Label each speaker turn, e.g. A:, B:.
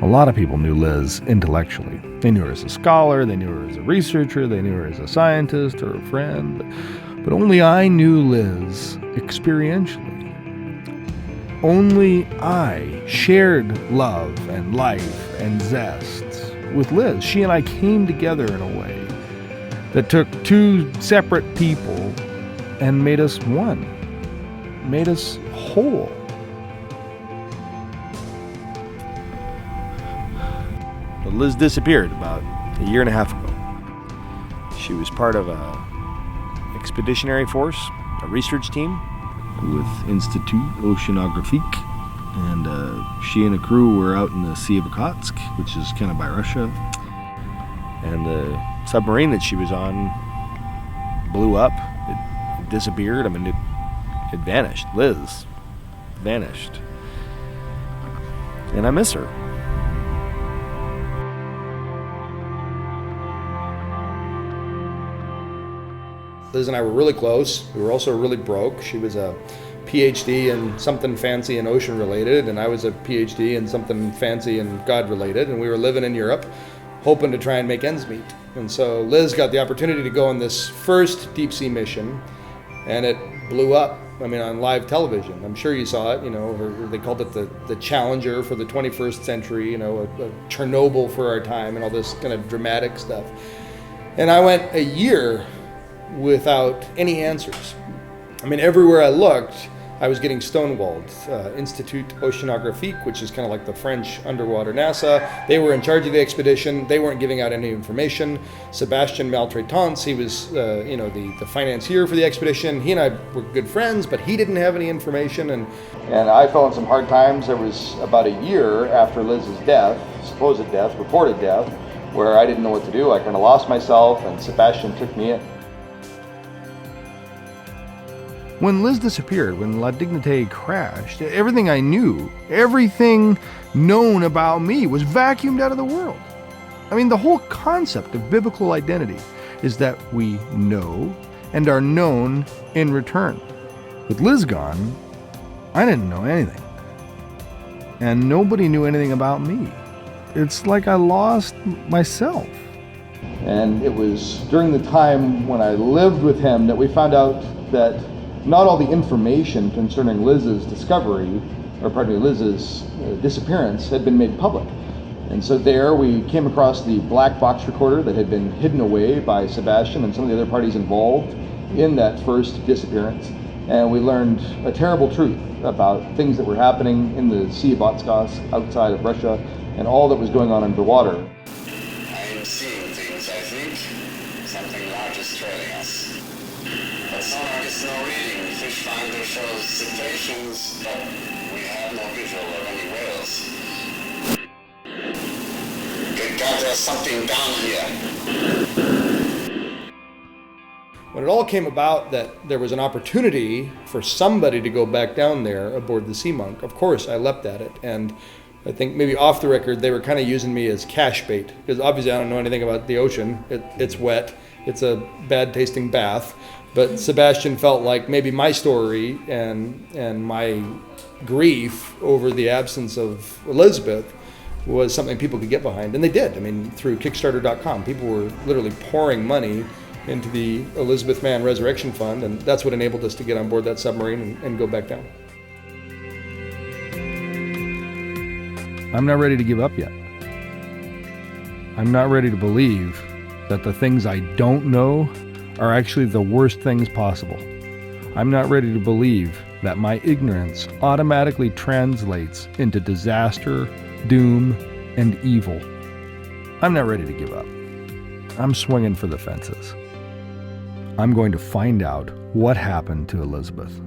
A: lot of people knew Liz intellectually. They knew her as a scholar, they knew her as a researcher, they knew her as a scientist or a friend, but only I knew Liz experientially. Only I shared love and life and zest with Liz. She and I came together in a way that took two separate people and made us one, made us whole. But Liz disappeared about a year and a half ago. She was part of a expeditionary force, a research team with Institut Oceanographique, and she and a crew were out in the Sea of Okhotsk, which is kind of by Russia, and the submarine that she was on blew up. It disappeared. I mean, it vanished. Liz vanished, and I miss her.
B: Liz and I were really close. We were also really broke. She was a PhD in something fancy and ocean related, and I was a PhD in something fancy and God related, and we were living in Europe, hoping to try and make ends meet. And so Liz got the opportunity to go on this first deep sea mission, and it blew up. I mean, on live television. I'm sure you saw it. You know, they called it the Challenger for the 21st century. You know, a Chernobyl for our time, and all this kind of dramatic stuff. And I went a year without any answers. I mean, everywhere I looked, I was getting stonewalled. Institut Oceanographique, which is kind of like the French underwater NASA, they were in charge of the expedition. They weren't giving out any information. Sébastien Maltraitance, he was the financier for the expedition. He and I were good friends, but he didn't have any information. And I fell in some hard times. There was about a year after Liz's death, supposed death, reported death, where I didn't know what to do. I kind of lost myself, and Sébastien took me in.
A: When Liz disappeared, when La Dignité crashed, everything I knew, everything known about me was vacuumed out of the world. I mean, the whole concept of biblical identity is that we know and are known in return. With Liz gone, I didn't know anything. And nobody knew anything about me. It's like I lost myself.
B: And it was during the time when I lived with him that we found out that not all the information concerning Liz's Liz's disappearance had been made public. And so there we came across the black box recorder that had been hidden away by Sébastien and some of the other parties involved in that first disappearance. And we learned a terrible truth about things that were happening in the Sea of Okhotsk outside of Russia and all that was going on underwater.
C: I am seeing things, I think. Something large is trailing us. But sonar is no reading. Fish finder shows cetaceans, but we have no visual of any whales. God, there's something down here.
B: When it all came about that there was an opportunity for somebody to go back down there aboard the Sea Monk, of course I leapt at it. And I think maybe off the record they were kind of using me as cash bait, because obviously I don't know anything about the ocean. It's wet. It's a bad tasting bath. But Sébastien felt like maybe my story and my grief over the absence of Elizabeth was something people could get behind. And they did. I mean, through Kickstarter.com, people were literally pouring money into the Elizabeth Mann Resurrection Fund, and that's what enabled us to get on board that submarine and go back down.
A: I'm not ready to give up yet. I'm not ready to believe that the things I don't know are actually the worst things possible. I'm not ready to believe that my ignorance automatically translates into disaster, doom, and evil. I'm not ready to give up. I'm swinging for the fences. I'm going to find out what happened to Elizabeth.